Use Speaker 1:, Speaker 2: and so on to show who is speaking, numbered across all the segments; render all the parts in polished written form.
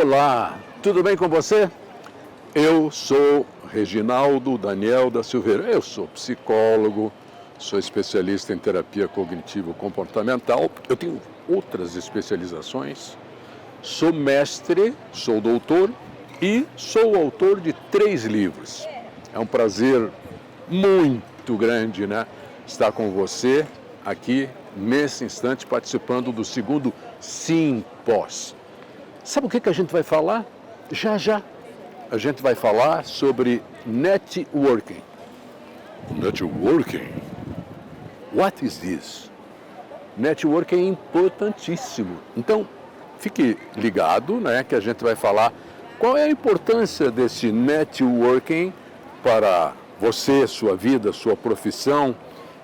Speaker 1: Olá, tudo bem com você? Eu sou Reginaldo Daniel da Silveira. Eu sou psicólogo, sou especialista em terapia cognitivo-comportamental. Eu tenho outras especializações. Sou mestre, sou doutor e sou autor de 3 livros. É um prazer muito grande, né, estar com você aqui nesse instante participando do segundo Simpós. Sabe o que a gente vai falar? Já. A gente vai falar sobre networking. Networking? What is this? Networking é importantíssimo. Então, fique ligado, né, que a gente vai falar qual é a importância desse networking para você, sua vida, sua profissão,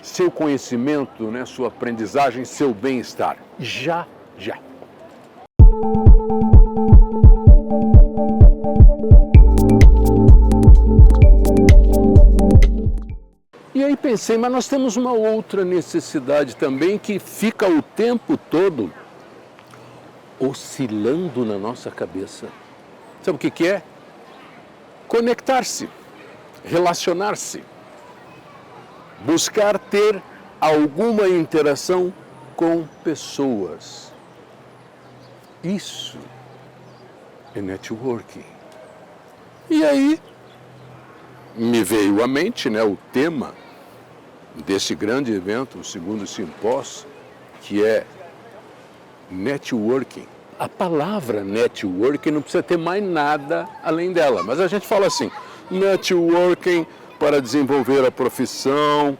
Speaker 1: seu conhecimento, né, sua aprendizagem, seu bem-estar. Já. E aí pensei, mas nós temos uma outra necessidade também que fica o tempo todo oscilando na nossa cabeça. Sabe o que é? Conectar-se, relacionar-se, buscar ter alguma interação com pessoas. Isso é networking. E aí me veio à mente, né, o tema desse grande evento, o segundo simpósio, que é networking. A palavra networking não precisa ter mais nada além dela, mas a gente fala assim, networking para desenvolver a profissão,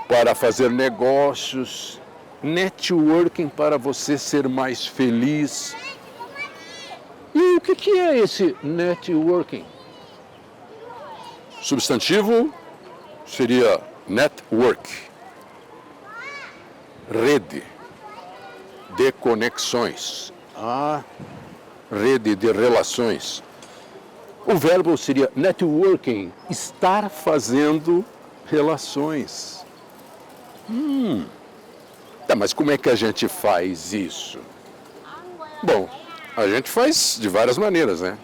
Speaker 1: para fazer negócios, networking para você ser mais feliz. E o que é esse networking? Substantivo seria network, rede de conexões, a rede de relações. O verbo seria networking, estar fazendo relações. Tá, mas como é que a gente faz isso? Bom, a gente faz de várias maneiras, né?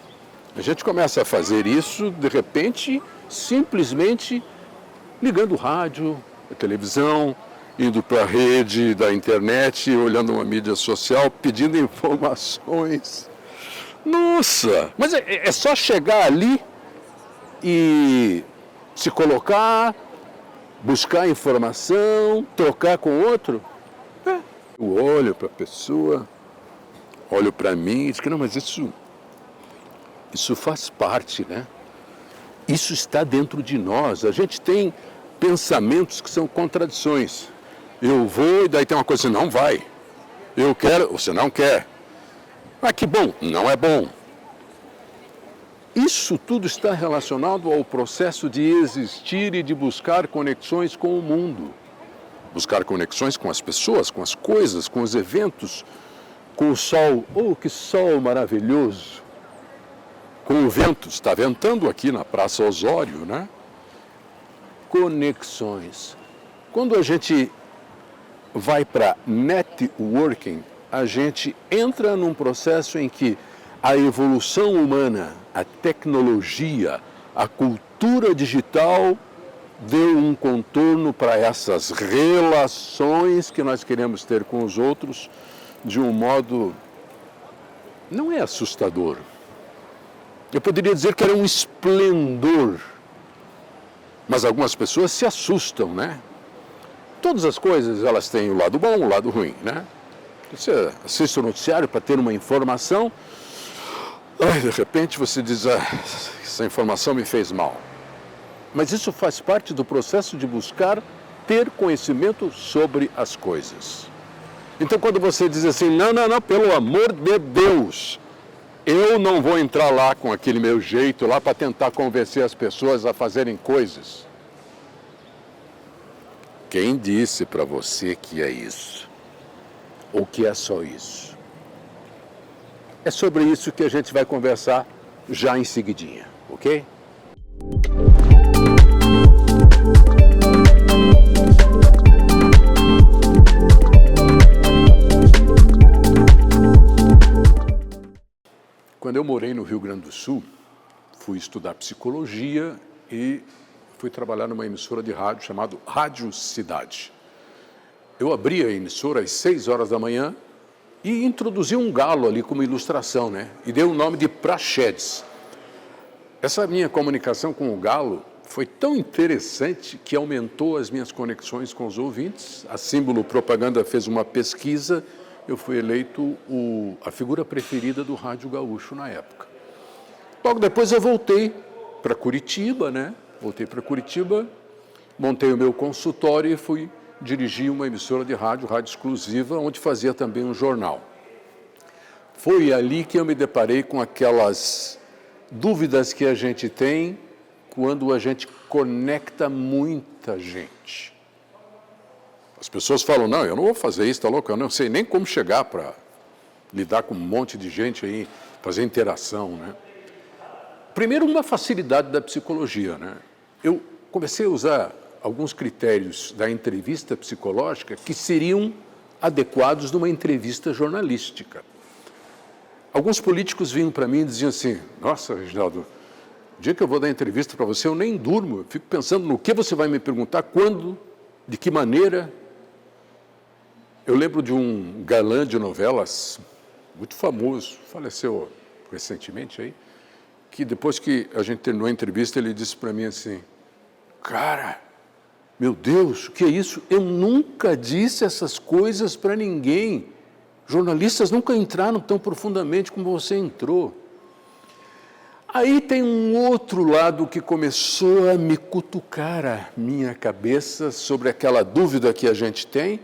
Speaker 1: A gente começa a fazer isso, de repente, simplesmente ligando o rádio, a televisão, indo para a rede da internet, olhando uma mídia social, pedindo informações. Nossa! Mas é só chegar ali e se colocar, buscar informação, trocar com outro. Eu olho para a pessoa, olho para mim e digo, não, mas isso faz parte, né? Isso está dentro de nós. A gente tem pensamentos que são contradições. Eu vou e daí tem uma coisa assim, não vai. Eu quero, você não quer. Ah, que bom, não é bom. Isso tudo está relacionado ao processo de existir e de buscar conexões com o mundo. Buscar conexões com as pessoas, com as coisas, com os eventos, com o sol. Oh, que sol maravilhoso! Com o vento, está ventando aqui na Praça Osório, né? Conexões. Quando a gente vai para networking, a gente entra num processo em que a evolução humana, a tecnologia, a cultura digital deu um contorno para essas relações que nós queremos ter com os outros de um modo, não é assustador. Eu poderia dizer que era um esplendor, mas algumas pessoas se assustam, né? Todas as coisas, elas têm o lado bom, o lado ruim, né? Você assiste o noticiário para ter uma informação, de repente você diz, essa informação me fez mal. Mas isso faz parte do processo de buscar ter conhecimento sobre as coisas. Então quando você diz assim, não, pelo amor de Deus, eu não vou entrar lá com aquele meu jeito lá para tentar convencer as pessoas a fazerem coisas. Quem disse para você que é isso? Ou que é só isso? É sobre isso que a gente vai conversar já em seguidinha, ok? quando eu morei no Rio Grande do Sul, fui estudar psicologia e fui trabalhar numa emissora de rádio chamada Rádio Cidade. Eu abri a emissora às 6 horas da manhã e introduzi um galo ali como ilustração, né? E dei o nome de Praxedes. Essa minha comunicação com o galo foi tão interessante que aumentou as minhas conexões com os ouvintes. A Símbolo Propaganda fez uma pesquisa, eu fui eleito a figura preferida do Rádio Gaúcho na época. Logo depois eu voltei para Curitiba, né? Voltei para Curitiba, montei o meu consultório e fui dirigir uma emissora de rádio exclusiva, onde fazia também um jornal. Foi ali que eu me deparei com aquelas dúvidas que a gente tem quando a gente conecta muita gente. As pessoas falam, não, eu não vou fazer isso, tá louco? Eu não sei nem como chegar para lidar com um monte de gente aí, fazer interação, né? Primeiro, uma facilidade da psicologia, né? Eu comecei a usar alguns critérios da entrevista psicológica que seriam adequados numa entrevista jornalística. Alguns políticos vinham para mim e diziam assim, nossa, Reginaldo, o dia que eu vou dar entrevista para você, eu nem durmo, eu fico pensando no que você vai me perguntar, quando, de que maneira. Eu lembro de um galã de novelas muito famoso, faleceu recentemente aí, que depois que a gente terminou a entrevista, ele disse para mim assim, cara, meu Deus, o que é isso? Eu nunca disse essas coisas para ninguém. Jornalistas nunca entraram tão profundamente como você entrou. Aí tem um outro lado que começou a me cutucar a minha cabeça sobre aquela dúvida que a gente tem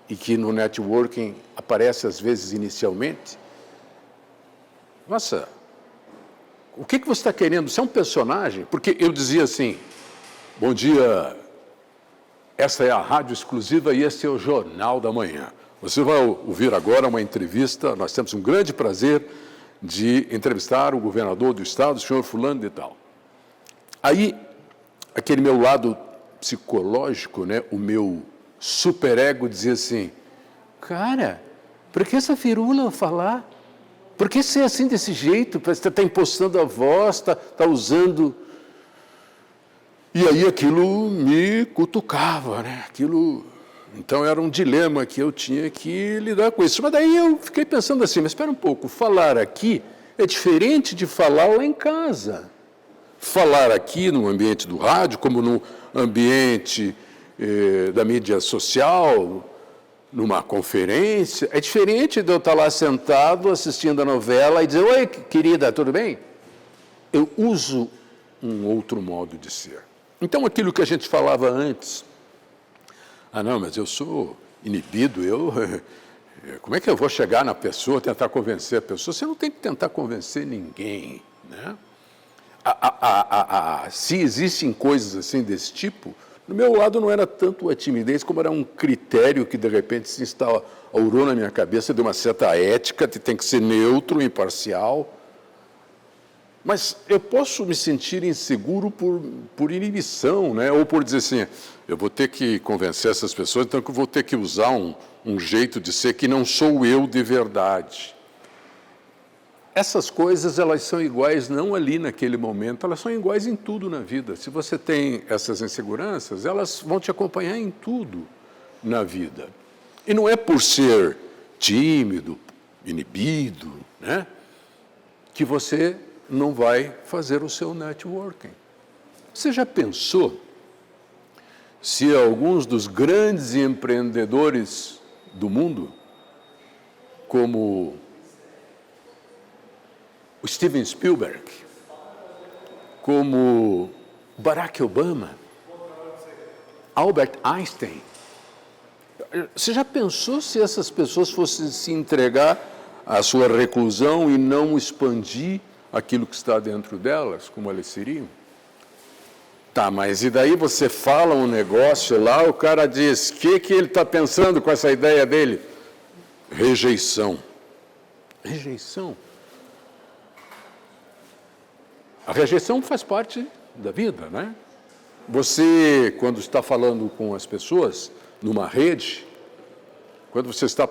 Speaker 1: e que no networking aparece às vezes inicialmente. Nossa, o que você está querendo? Você é um personagem? Porque eu dizia assim, bom dia, essa é a rádio exclusiva e esse é o Jornal da Manhã. Você vai ouvir agora uma entrevista, nós temos um grande prazer de entrevistar o governador do estado, o senhor fulano de tal. Aí, aquele meu lado psicológico, né, o meu superego dizia assim, cara, por que essa firula falar? Por que ser assim desse jeito? Você está impostando a voz, está usando... E aí aquilo me cutucava, né? Então era um dilema que eu tinha que lidar com isso. Mas daí eu fiquei pensando assim, mas espera um pouco, falar aqui é diferente de falar lá em casa. Falar aqui no ambiente do rádio, como no ambiente da mídia social, numa conferência, é diferente de eu estar lá sentado assistindo a novela e dizer, oi, querida, tudo bem? Eu uso um outro modo de ser. Então, aquilo que a gente falava antes, não, mas eu sou inibido, como é que eu vou chegar na pessoa, tentar convencer a pessoa? Você não tem que tentar convencer ninguém, né? Se existem coisas assim desse tipo, no meu lado não era tanto a timidez, como era um critério que de repente se instaurou na minha cabeça de uma certa ética, que tem que ser neutro, imparcial. Mas eu posso me sentir inseguro por inibição, né? Ou por dizer assim, eu vou ter que convencer essas pessoas, então eu vou ter que usar um jeito de ser que não sou eu de verdade. Essas coisas, elas são iguais não ali naquele momento, elas são iguais em tudo na vida. Se você tem essas inseguranças, elas vão te acompanhar em tudo na vida. E não é por ser tímido, inibido, né, que você não vai fazer o seu networking. Você já pensou se alguns dos grandes empreendedores do mundo, como o Steven Spielberg, como Barack Obama, Albert Einstein, você já pensou se essas pessoas fossem se entregar à sua reclusão e não expandir aquilo que está dentro delas, como elas seriam? Tá, mas e daí você fala um negócio lá, o cara diz, o que ele está pensando com essa ideia dele? Rejeição. Rejeição. A rejeição faz parte da vida, né? Você, quando está falando com as pessoas numa rede, quando você está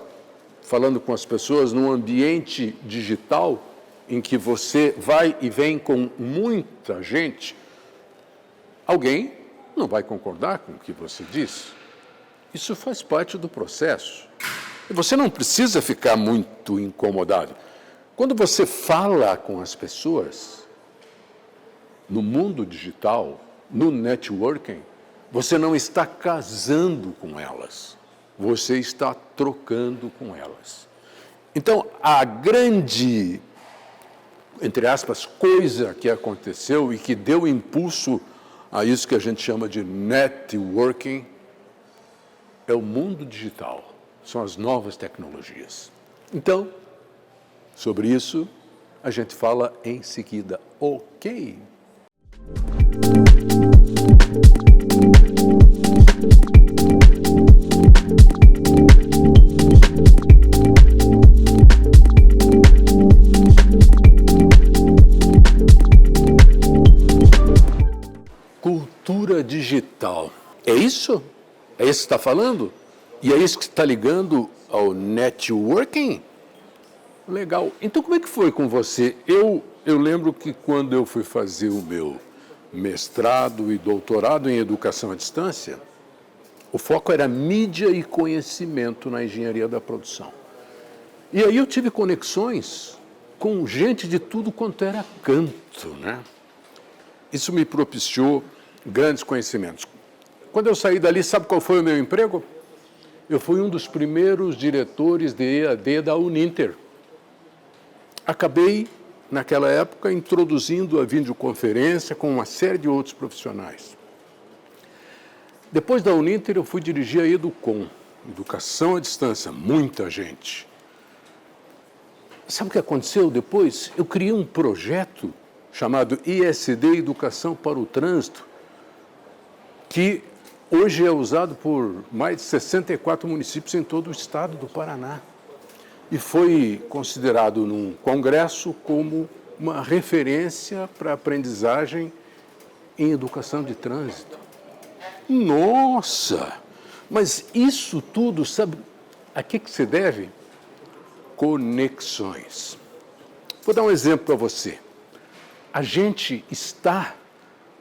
Speaker 1: falando com as pessoas num ambiente digital, em que você vai e vem com muita gente, alguém não vai concordar com o que você diz. Isso faz parte do processo. E você não precisa ficar muito incomodado. Quando você fala com as pessoas, no mundo digital, no networking, você não está casando com elas, você está trocando com elas. Então, a grande, entre aspas, coisa que aconteceu e que deu impulso a isso que a gente chama de networking é o mundo digital, são as novas tecnologias. Então, sobre isso, a gente fala em seguida, ok? Cultura digital. É isso? É isso que está falando? E é isso que está ligando ao networking? Legal. Então, como é que foi com você? Eu lembro que quando eu fui fazer o meu mestrado e doutorado em educação à distância, o foco era mídia e conhecimento na engenharia da produção. E aí eu tive conexões com gente de tudo quanto era canto, né? Isso me propiciou grandes conhecimentos. Quando eu saí dali, sabe qual foi o meu emprego? Eu fui um dos primeiros diretores de EAD da Uninter. Acabei, naquela época, introduzindo a videoconferência com uma série de outros profissionais. Depois da Uninter, eu fui dirigir a Educom, Educação à Distância, muita gente. Sabe o que aconteceu depois? Eu criei um projeto chamado ISD, Educação para o Trânsito, que hoje é usado por mais de 64 municípios em todo o estado do Paraná. E foi considerado num congresso como uma referência para a aprendizagem em educação de trânsito. Nossa! Mas isso tudo, sabe a que se deve? Conexões. Vou dar um exemplo para você. A gente está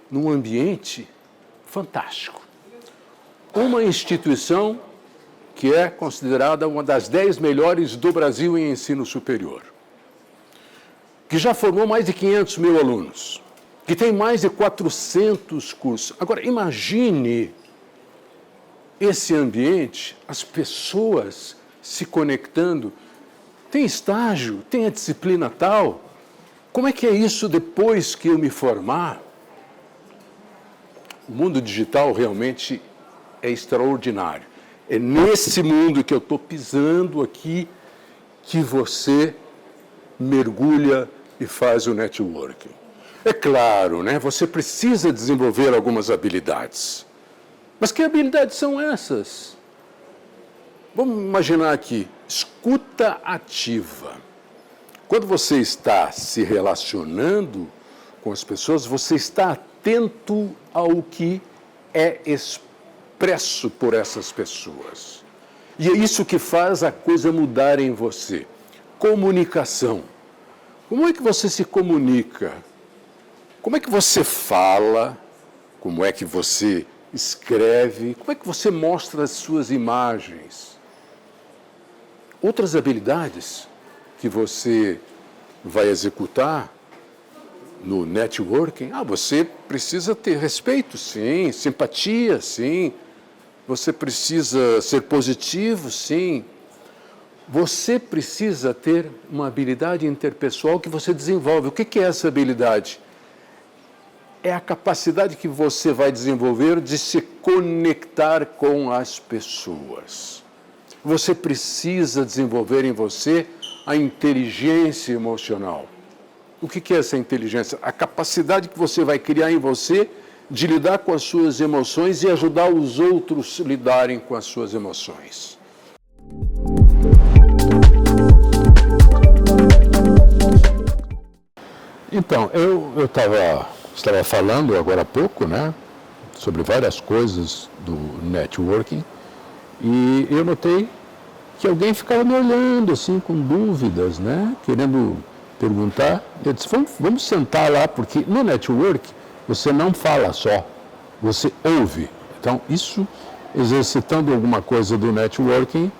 Speaker 1: num ambiente fantástico. Uma instituição que é considerada uma das 10 melhores do Brasil em ensino superior, que já formou mais de 500 mil alunos, que tem mais de 400 cursos. Agora, imagine esse ambiente, as pessoas se conectando, tem estágio, tem a disciplina tal. Como é que é isso depois que eu me formar? O mundo digital realmente é extraordinário. É nesse mundo que eu estou pisando aqui que você mergulha e faz o networking. É claro, né? Você precisa desenvolver algumas habilidades. Mas que habilidades são essas? Vamos imaginar aqui, escuta ativa. Quando você está se relacionando com as pessoas, você está atento ao que é expresso por essas pessoas. E é isso que faz a coisa mudar em você. Comunicação. Como é que você se comunica? Como é que você fala? Como é que você escreve? Como é que você mostra as suas imagens? Outras habilidades que você vai executar no networking, você precisa ter respeito, sim, simpatia, sim, você precisa ser positivo, sim, você precisa ter uma habilidade interpessoal que você desenvolve. O que é essa habilidade? É a capacidade que você vai desenvolver de se conectar com as pessoas. Você precisa desenvolver em você a inteligência emocional. O que é essa inteligência? A capacidade que você vai criar em você de lidar com as suas emoções e ajudar os outros a lidarem com as suas emoções. Então, eu estava falando agora há pouco, né, sobre várias coisas do networking, e eu notei que alguém ficava me olhando assim com dúvidas, né, querendo perguntar. Eu disse, vamos sentar lá, porque no network você não fala só, você ouve. Então, isso, exercitando alguma coisa do networking,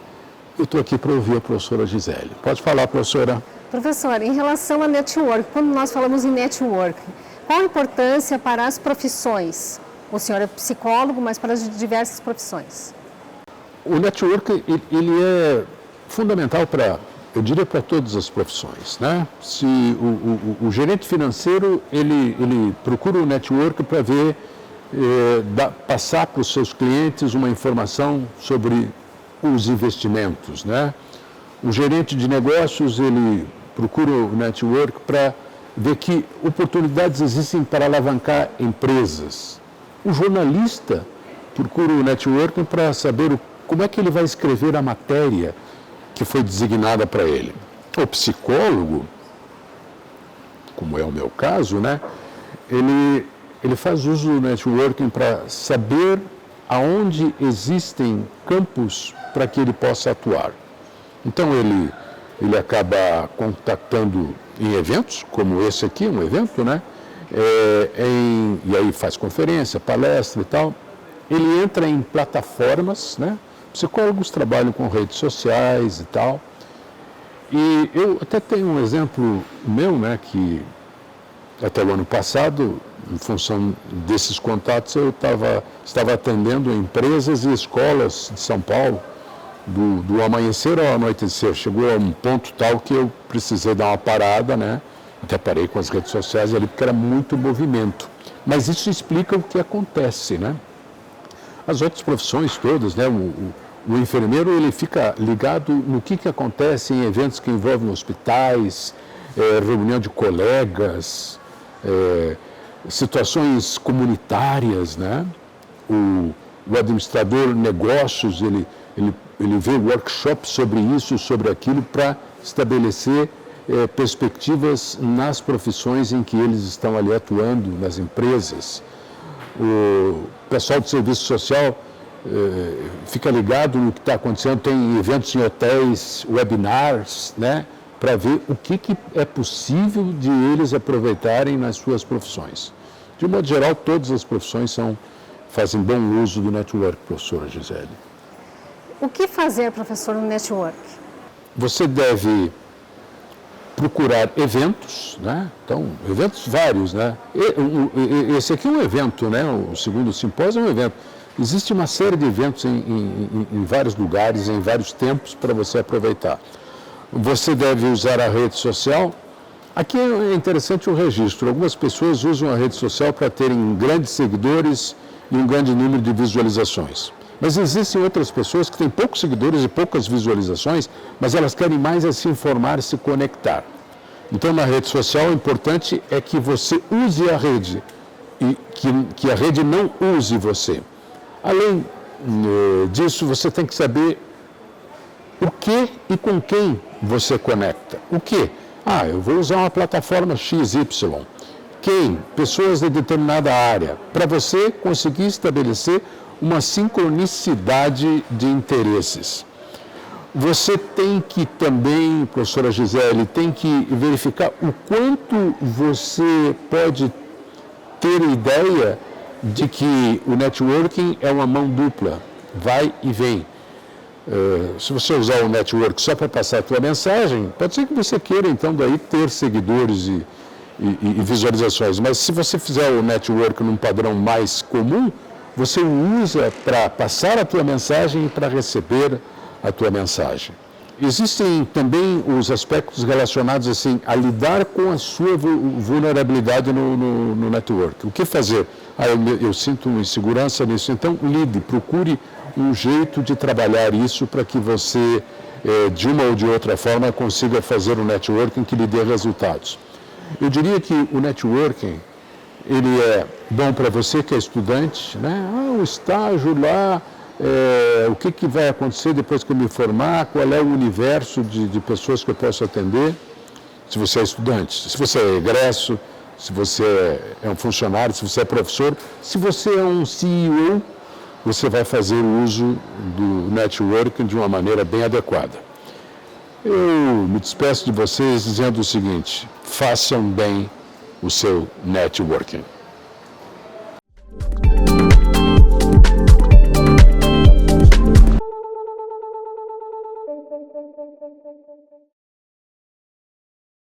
Speaker 1: eu estou aqui para ouvir a professora Gisele. Pode falar, professora.
Speaker 2: Professor, em relação a network, quando nós falamos em network, qual a importância para as profissões? O senhor é psicólogo, mas para as diversas profissões.
Speaker 1: O network, ele é fundamental para, eu diria, para todas as profissões, né? Se o gerente financeiro, ele procura o network para ver, passar para os seus clientes uma informação sobre os investimentos, né? O gerente de negócios, ele procura o network para ver que oportunidades existem para alavancar empresas. O jornalista procura o networking para saber como é que ele vai escrever a matéria que foi designada para ele. O psicólogo, como é o meu caso, né, ele faz uso do networking para saber aonde existem campos para que ele possa atuar. Então ele acaba contactando em eventos, como esse aqui, um evento, né? E aí faz conferência, palestra e tal. Ele entra em plataformas, né? Psicólogos trabalham com redes sociais e tal. E eu até tenho um exemplo meu, né? Que até o ano passado, em função desses contatos, eu estava atendendo empresas e escolas de São Paulo, do amanhecer ao anoitecer. Chegou a um ponto tal que eu precisei dar uma parada, né? Até parei com as redes sociais ali, porque era muito movimento. Mas isso explica o que acontece, né? As outras profissões todas, né? O enfermeiro, ele fica ligado no que acontece em eventos que envolvem hospitais, reunião de colegas, situações comunitárias, né? O administrador de negócios, ele vê workshops sobre isso, sobre aquilo, para estabelecer perspectivas nas profissões em que eles estão ali atuando, nas empresas. O pessoal de serviço social fica ligado no que está acontecendo, tem eventos em hotéis, webinars, né, para ver o que é possível de eles aproveitarem nas suas profissões. De um modo geral, todas as profissões fazem bom uso do network, professora Gisele.
Speaker 2: O que fazer, professor, no network? Você
Speaker 1: deve procurar eventos, né? Então, eventos vários, né? Esse aqui é um evento, né? O segundo simpósio é um evento. Existe uma série de eventos em vários lugares, em vários tempos, para você aproveitar. Você deve usar a rede social. Aqui é interessante o registro. Algumas pessoas usam a rede social para terem grandes seguidores e um grande número de visualizações. Mas existem outras pessoas que têm poucos seguidores e poucas visualizações, mas elas querem mais se informar e se conectar. Então, na rede social, o importante é que você use a rede e que a rede não use você. Além disso, você tem que saber o que e com quem você conecta. O que? Eu vou usar uma plataforma XY. Quem? Pessoas de determinada área. Para você conseguir estabelecer uma sincronicidade de interesses. Você tem que também, professora Gisele, tem que verificar o quanto você pode ter ideia de que o networking é uma mão dupla, vai e vem. Se você usar o network só para passar a tua mensagem, pode ser que você queira, então, daí ter seguidores e visualizações. Mas se você fizer o network num padrão mais comum, você usa para passar a tua mensagem e para receber a tua mensagem. Existem também os aspectos relacionados assim, a lidar com a sua vulnerabilidade no network. O que fazer? Eu sinto insegurança nisso, então lide, procure um jeito de trabalhar isso para que você, de uma ou de outra forma, consiga fazer um networking que lhe dê resultados. Eu diria que o networking, ele é bom para você que é estudante, né? O estágio lá, o que vai acontecer depois que eu me formar, qual é o universo de pessoas que eu posso atender, se você é estudante, se você é egresso, se você é um funcionário, se você é professor, se você é um CEO, você vai fazer uso do networking de uma maneira bem adequada. Eu me despeço de vocês dizendo o seguinte: façam bem o seu networking.